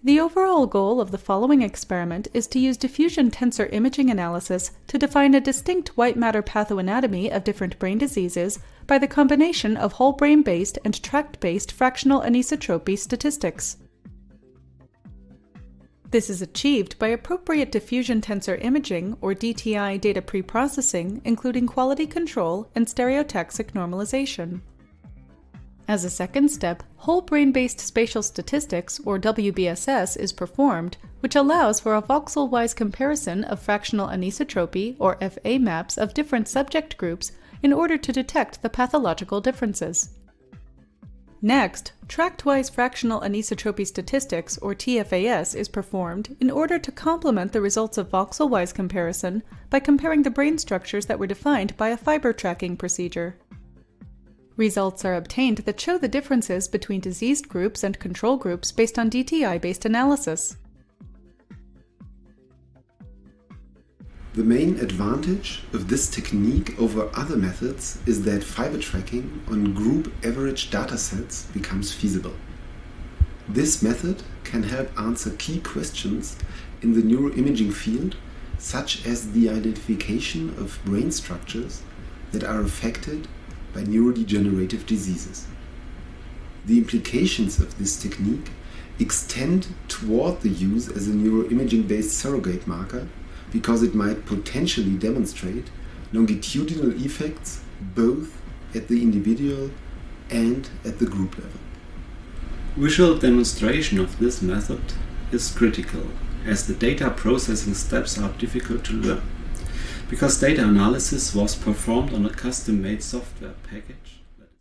The overall goal of the following experiment is to use diffusion tensor imaging analysis to define a distinct white matter pathoanatomy of different brain diseases by the combination of whole brain-based and tract-based fractional anisotropy statistics. This is achieved by appropriate diffusion tensor imaging, or DTI, data preprocessing, including quality control and stereotaxic normalization. As a second step, whole brain-based spatial statistics, or WBSS, is performed, which allows for a voxel-wise comparison of fractional anisotropy, or FA maps, of different subject groups in order to detect the pathological differences. Next, tract-wise fractional anisotropy statistics, or TFAS, is performed in order to complement the results of voxel-wise comparison by comparing the brain structures that were defined by a fiber tracking procedure. Results are obtained that show the differences between diseased groups and control groups based on DTI-based analysis. The main advantage of this technique over other methods is that fiber tracking on group average datasets becomes feasible. This method can help answer key questions in the neuroimaging field, such as the identification of brain structures that are affected by neurodegenerative diseases. The implications of this technique extend toward the use as a neuroimaging-based surrogate marker because it might potentially demonstrate longitudinal effects both at the individual and at the group level. Visual demonstration of this method is critical, as the data processing steps are difficult to learn, because data analysis was performed on a custom-made software package